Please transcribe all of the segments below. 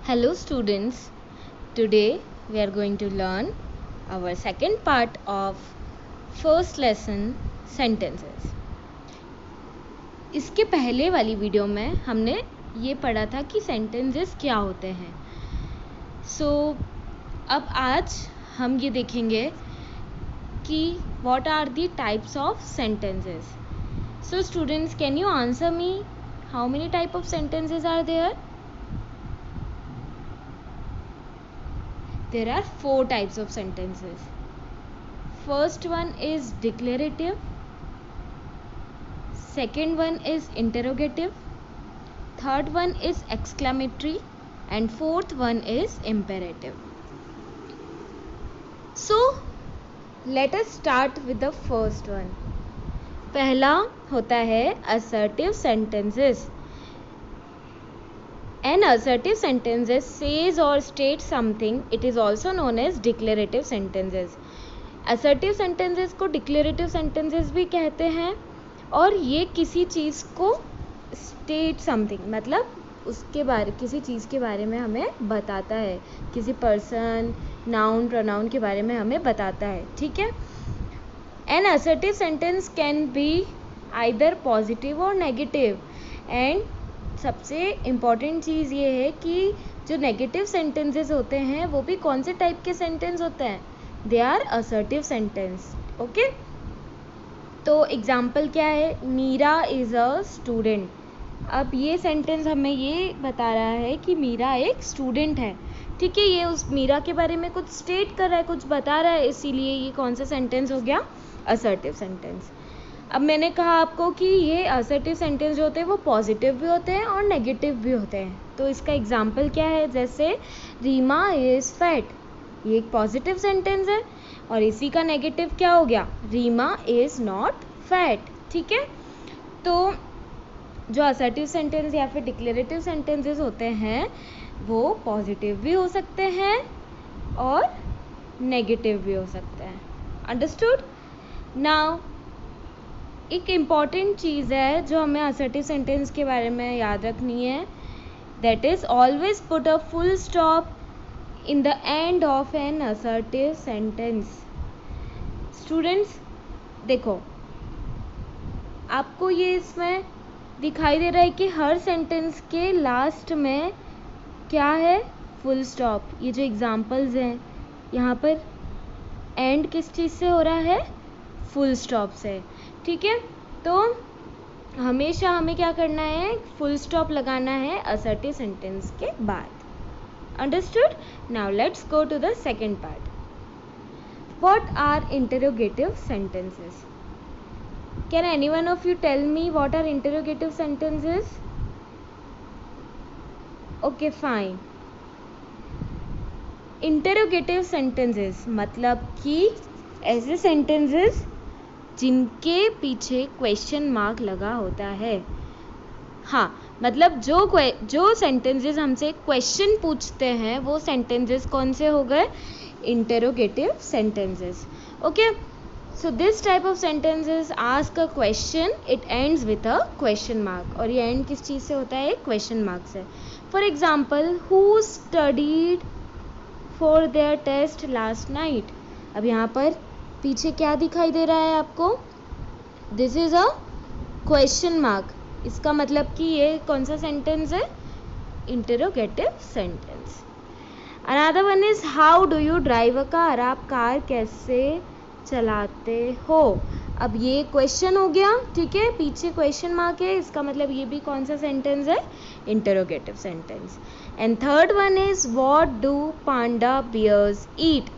Hello students, today we are going to learn our second part of first lesson sentences. इसके पहले वाली video में हमने ये पढ़ा था कि sentences क्या होते हैं. So अब आज हम ये देखेंगे कि what are the types of sentences. So students, can you answer me how many type of sentences are there? There are 4 types of sentences. First one is declarative, second one is interrogative, third one is exclamatory, and fourth one is imperative. So let us start with the first one. पहला होता है assertive sentences. An assertive sentence says or states something. It is also known as declarative sentences. Assertive sentences को declarative sentences भी कहते हैं और ये किसी चीज़ को state something मतलब उसके बारे किसी चीज़ के बारे में हमें बताता है, किसी person, noun, pronoun के बारे में हमें बताता है. ठीक है. An assertive sentence can be either positive or negative. And सबसे इम्पॉर्टेंट चीज़ ये है कि जो नेगेटिव सेंटेंसेस होते हैं वो भी कौन से टाइप के सेंटेंस होते हैं? They are assertive sentence. Okay, तो एग्जाम्पल क्या है? Meera is a student. अब ये सेंटेंस हमें ये बता रहा है कि मीरा एक स्टूडेंट है. ठीक है, ये उस मीरा के बारे में कुछ स्टेट कर रहा है, कुछ बता रहा है, इसीलिए ये कौन सा सेंटेंस हो गया? Assertive sentence. अब मैंने कहा आपको कि ये असर्टिव सेंटेंस जो होते हैं वो पॉजिटिव भी होते हैं और नेगेटिव भी होते हैं. तो इसका एग्जांपल क्या है? जैसे रीमा इज़ फैट, ये एक पॉजिटिव सेंटेंस है और इसी का नेगेटिव क्या हो गया? Reema is not fat. ठीक है, तो जो असर्टिव सेंटेंस या फिर डिक्लेरेटिव सेंटेंसेस होते हैं वो पॉजिटिव भी हो सकते हैं और नेगेटिव भी हो सकते हैं. अंडरस्टूड? नाउ एक इम्पॉर्टेंट चीज़ है जो हमें असर्टिव सेंटेंस के बारे में याद रखनी है. That is always put a full stop in the end of an assertive sentence. Students देखो, आपको ये इसमें दिखाई दे रहा है कि हर सेंटेंस के लास्ट में क्या है? Full stop. ये जो एग्जांपल्स हैं यहाँ पर एंड किस चीज़ से हो रहा है? फुल स्टॉप से. ठीक है, तो हमेशा हमें क्या करना है? फुल स्टॉप लगाना है असर्टिव सेंटेंस के बाद. Understood? Now let's go to the second part. What are interrogative sentences? Can anyone of you tell me what are interrogative sentences? Okay fine. Interrogative sentences मतलब कि ऐसे सेंटेंसेस जिनके पीछे question mark लगा होता है. हाँ, मतलब जो सेंटेंसेस हमसे क्वेश्चन पूछते हैं वो सेंटेंसेस कौन से हो गए? Interrogative sentences. Okay, so this type of sentences ask a question, it ends with a question mark. और ये एंड किस चीज़ से होता है? क्वेश्चन मार्क से. For example, who studied for their test last night. अब यहाँ पर पीछे क्या दिखाई दे रहा है आपको? This is a question mark. इसका मतलब कि ये कौन सा सेंटेंस है? Interrogative sentence. Another one is how do you drive a car. आप कार कैसे चलाते हो? अब ये क्वेश्चन हो गया. ठीक है, पीछे क्वेश्चन मार्क है, इसका मतलब ये भी कौन सा सेंटेंस है? Interrogative sentence. And third one is what do panda bears eat.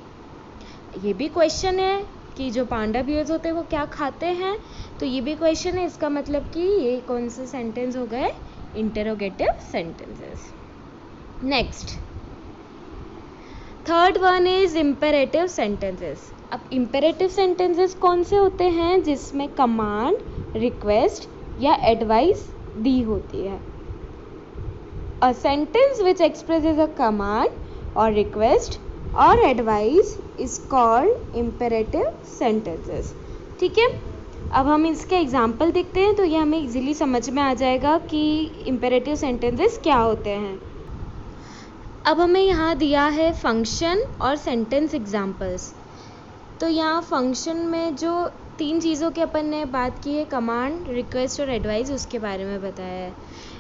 ये भी क्वेश्चन है कि जो पांडा बियर्स होते हैं वो क्या खाते हैं, तो ये भी क्वेश्चन है. इसका मतलब कि ये कौन से सेंटेंस हो गए? Interrogative sentences. Next, third one is imperative sentences. अब इम्पेरेटिव सेंटेंसेस कौन से होते हैं? जिसमें कमांड, रिक्वेस्ट या एडवाइस दी होती है. A sentence which expresses a command और रिक्वेस्ट और advice is called imperative sentences. ठीक है, अब हम इसके एग्जाम्पल देखते हैं तो ये हमें इजीली समझ में आ जाएगा कि इम्पेरेटिव सेंटेंसेस क्या होते हैं. अब हमें यहाँ दिया है फंक्शन और सेंटेंस एग्जाम्पल्स। तो यहाँ फंक्शन में जो 3 चीज़ों के अपन ने बात की है, कमांड, रिक्वेस्ट और एडवाइस, उसके बारे में बताया है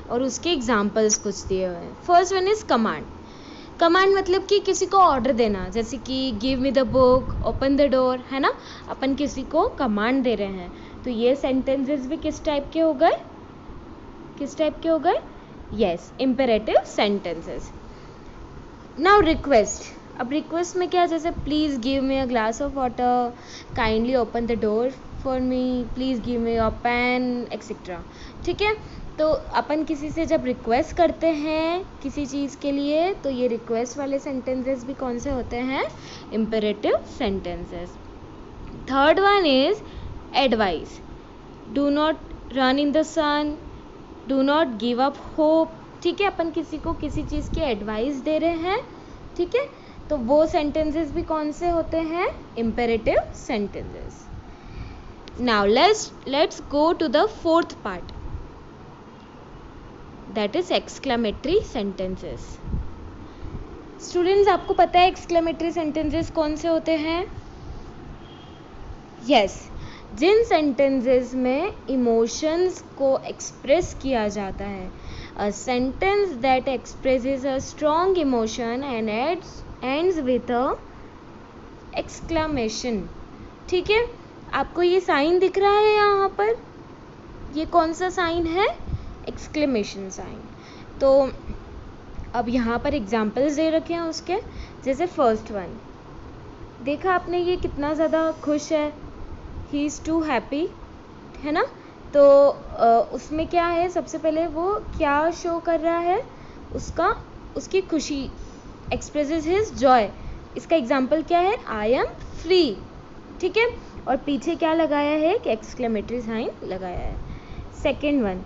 और उसके एग्जाम्पल्स कुछ दिए हुए हैं। First one is command. Command मतलब कि किसी को ऑर्डर देना, जैसे कि give me the book, open the door, है ना। अपन किसी को कमांड दे रहे हैं। तो ये सेंटेंसेस भी किस टाइप के हो गए? किस टाइप के हो गए? Yes, imperative sentences. Now request. अब रिक्वेस्ट में क्या, जैसे please give me a glass of water, kindly open the door for me, please give me your pen, etcetera. ठीक है, तो अपन किसी से जब रिक्वेस्ट करते हैं किसी चीज़ के लिए, तो ये रिक्वेस्ट वाले सेंटेंसेस भी कौन से होते हैं? Imperative sentences. Third one is advice. Do not run in the sun, do not give up hope. ठीक है, अपन किसी को किसी चीज़ की एडवाइस दे रहे हैं, ठीक है, तो वो सेंटेंसेस भी कौन से होते हैं? Imperative sentences. Now let's go to the fourth part, that is exclamatory sentences. Students, आपको पता है एक्सक्लेमेटरी सेंटेंसेस कौन से होते हैं? यस, जिन सेंटेंसेस में इमोशंस को एक्सप्रेस किया जाता है। A sentence that expresses a strong emotion and ends with a exclamation। ठीक है, आपको ये साइन दिख रहा है यहाँ पर, ये कौन सा साइन है? Exclamation sign. तो अब यहाँ पर एग्जाम्पल्स दे रखे हैं उसके, जैसे फर्स्ट वन देखा आपने, ये कितना ज़्यादा खुश है, ही इज़ टू हैप्पी, है ना। तो उसमें क्या है, सबसे पहले वो क्या शो कर रहा है? उसकी खुशी, एक्सप्रेसेस हिज जॉय। इसका एग्जाम्पल क्या है? I am free. ठीक है, और पीछे क्या लगाया है? कि एक्सक्लेमेटरी साइन लगाया है। सेकेंड वन,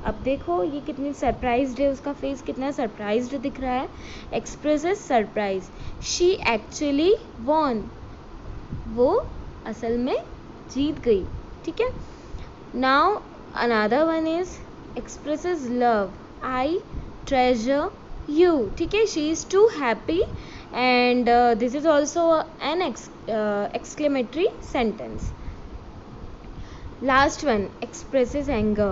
अब देखो ये कितनी सरप्राइज्ड है, उसका फेस कितना सरप्राइज्ड दिख रहा है। Expresses surprise, she actually won, वो असल में जीत गई। ठीक है, now another one is expresses love, I treasure you। ठीक है, she is too happy and this is also an exclamatory sentence। last one expresses anger।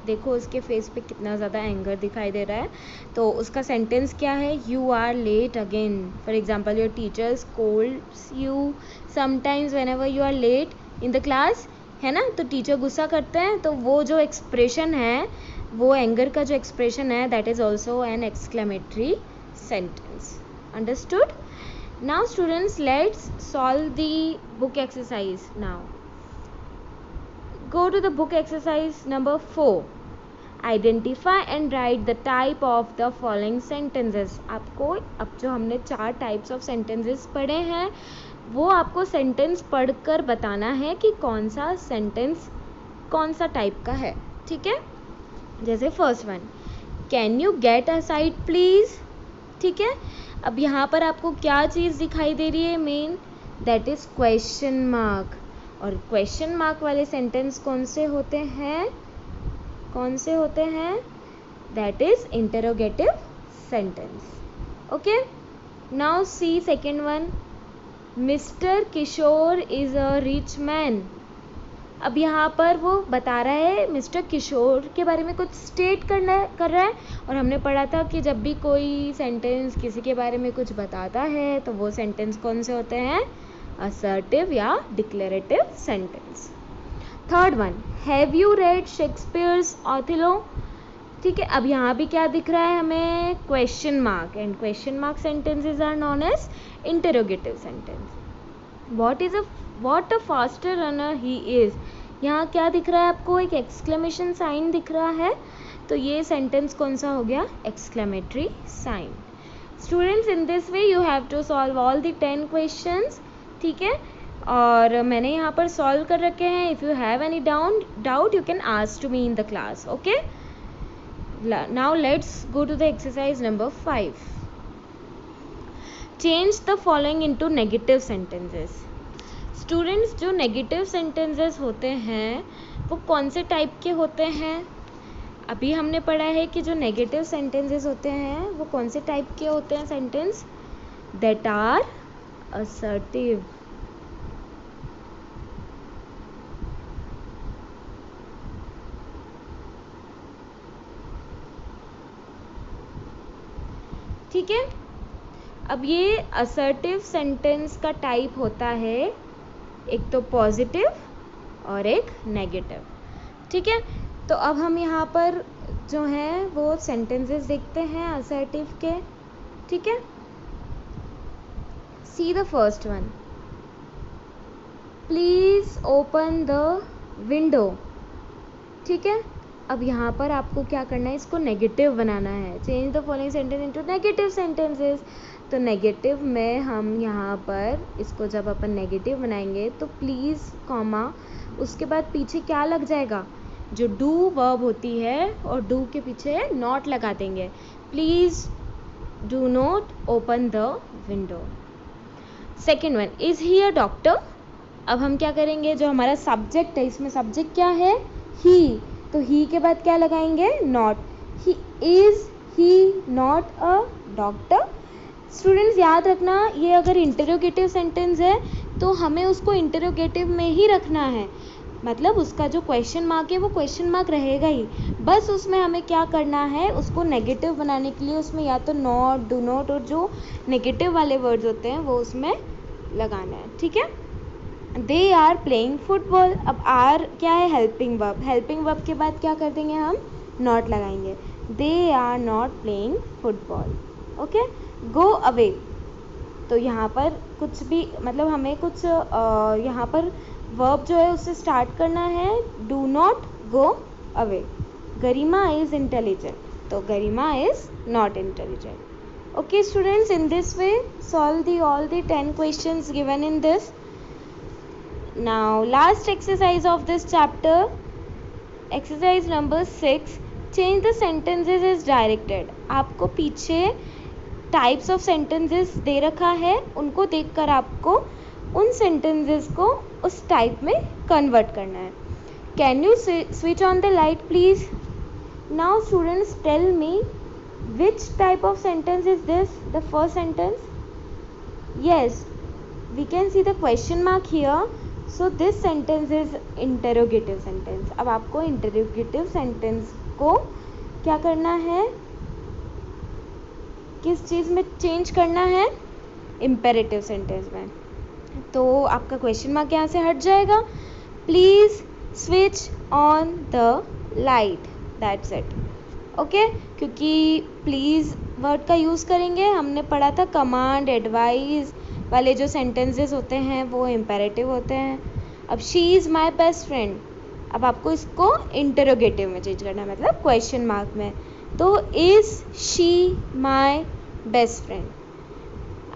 देखो उसके फेस पे कितना ज़्यादा एंगर दिखाई दे रहा है। तो उसका सेंटेंस क्या है? You are late again. For example, your teacher scolds you sometimes whenever you are late in the class, है ना। तो टीचर गुस्सा करते हैं, तो वो जो एक्सप्रेशन है, वो एंगर का जो एक्सप्रेशन है, that is also an exclamatory sentence. Understood? Now students, let's solve the book exercise. Now go to the book exercise number 4। identify and write the type of the following sentences। आपको अब जो हमने 4 types of sentences पढ़े हैं, वो आपको sentence पढ़कर बताना है कि कौन सा सेंटेंस कौन सा टाइप का है। ठीक है, जैसे first one, can you get a site please. ठीक है, अब यहाँ पर आपको क्या चीज़ दिखाई दे रही है? Main, that is question mark. और क्वेश्चन मार्क वाले सेंटेंस कौन से होते हैं? कौन से होते हैं? That is interrogative sentence. Okay, now see second one, mister Kishore is a rich man. अब यहाँ पर वो बता रहा है, मिस्टर किशोर के बारे में कुछ स्टेट कर रहा है। और हमने पढ़ा था कि जब भी कोई सेंटेंस किसी के बारे में कुछ बताता है, तो वो सेंटेंस कौन से होते हैं? असर्टिव या declarative sentence. Third one, have you read Shakespeare's Othello. ठीक है, अब यहाँ भी क्या दिख रहा है हमें? Question mark, and question mark sentences are known as interrogative sentence. What a faster runner he is. यहाँ क्या दिख रहा है आपको? एक एक्सक्लेमेशन साइन दिख रहा है, तो ये सेंटेंस कौन सा हो गया? Exclamatory sign. Students, in this way you have to solve all the 10 questions. ठीक है, और मैंने यहाँ पर सॉल्व कर रखे हैं। If you have any doubt you can ask to me in the class. Okay, now let's go to the exercise number 5। Change the following into negative sentences. Students, जो नेगेटिव सेंटेंसेस होते हैं वो कौन से type के होते हैं? अभी हमने पढ़ा है कि जो नेगेटिव सेंटेंसेस होते हैं वो कौन से टाइप के होते हैं सेंटेंस, दैट आर असर्टिव। ठीक है, अब ये असर्टिव सेंटेंस का टाइप होता है एक तो पॉजिटिव और एक नेगेटिव। ठीक है, तो अब हम यहाँ पर जो हैं वो सेंटेंसेस देखते हैं असर्टिव के। ठीक है, see the first one, please open the window. ठीक है, अब यहाँ पर आपको क्या करना है, इसको नेगेटिव बनाना है। Change the following sentence into negative sentences. तो नेगेटिव में हम यहाँ पर इसको जब अपन नेगेटिव बनाएंगे तो प्लीज़ कॉमा, उसके बाद पीछे क्या लग जाएगा, जो डू वर्ब होती है और डू के पीछे नॉट लगा देंगे। Please do not open the window. Second one, is he a doctor. अब हम क्या करेंगे, जो हमारा सब्जेक्ट है, इसमें सब्जेक्ट क्या है, ही, तो ही के बाद क्या लगाएंगे, not. He is he not a doctor. Students याद रखना, ये अगर इंटरोगेटिव सेंटेंस है तो हमें उसको इंटरोगेटिव में ही रखना है, मतलब उसका जो क्वेश्चन मार्क है वो क्वेश्चन मार्क रहेगा ही। बस उसमें हमें क्या करना है, उसको नेगेटिव बनाने के लिए उसमें या तो नॉट, डू नॉट और जो नेगेटिव वाले वर्ड्स होते हैं वो उसमें लगाना है। ठीक है, दे आर प्लेइंग फुटबॉल। अब आर क्या है, हेल्पिंग वर्ब। हेल्पिंग वर्ब के बाद क्या कर देंगे, हम नॉट लगाएंगे। They are not playing football. Okay, go away. तो यहाँ पर कुछ भी मतलब हमें कुछ यहाँ पर वर्ब जो है उससे स्टार्ट करना है, do not go away. Garima is intelligent, तो Garima is not intelligent. Okay students, in this way solve all the 10 questions given in this. Now last exercise of this chapter, exercise number 6, change the sentences as directed. आपको पीछे types of sentences दे रखा है, उनको देखकर आपको उन sentences को उस टाइप में कन्वर्ट करना है। Can you switch on the light please. Now students tell me which type of sentence is this, the first sentence? Yes, we can see the question mark here, so this sentence is interrogative sentence. अब आपको interrogative sentence को क्या करना है, किस चीज़ में change करना है, imperative sentence में। तो आपका क्वेश्चन मार्क यहाँ से हट जाएगा। Please switch on the light, that's it. Okay, क्योंकि प्लीज़ वर्ड का यूज़ करेंगे, हमने पढ़ा था कमांड एडवाइस वाले जो सेंटेंसेस होते हैं वो इम्पेरेटिव होते हैं। अब she is my best friend, अब आपको इसको इंटरोगेटिव में चेंज करना है, मतलब क्वेश्चन मार्क में। तो is she my best friend.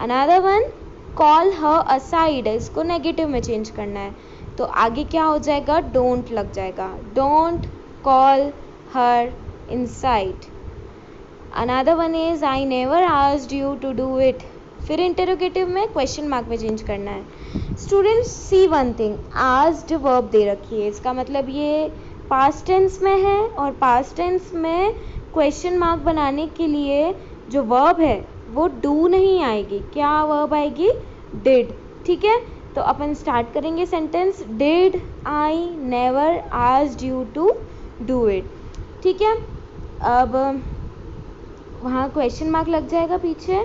Another one, call her aside, इसको नेगेटिव में चेंज करना है, तो आगे क्या हो जाएगा, डोंट लग जाएगा, don't call her inside. Another one is I never asked you to do it, फिर इंटरोगेटिव में क्वेश्चन मार्क में चेंज करना है। स्टूडेंट्स सी वन थिंग, आस्क्ड वर्ब दे रखी है, इसका मतलब ये पास्ट टेंस में है और पास्ट टेंस में क्वेश्चन मार्क बनाने के लिए जो वर्ब है वो डू नहीं आएगी, क्या वर्ब आएगी, डिड। ठीक है, तो अपन स्टार्ट करेंगे sentence, did I never asked you to do it. ठीक है, अब वहाँ क्वेश्चन मार्क लग जाएगा पीछे।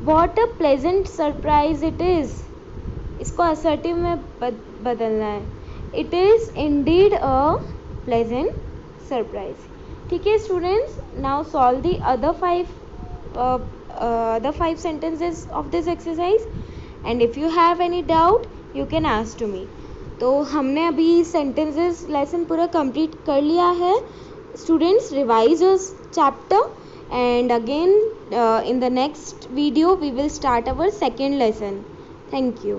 What a pleasant surprise it is, इसको असर्टिव में बदलना है, it is indeed a pleasant surprise. ठीक है students, now solve the other five sentences of this exercise and if you have any doubt you can ask to me. तो हमने अभी sentences lesson पूरा कंप्लीट कर लिया है। Students, revise your chapter and again in the next video we will start our second lesson. Thank you.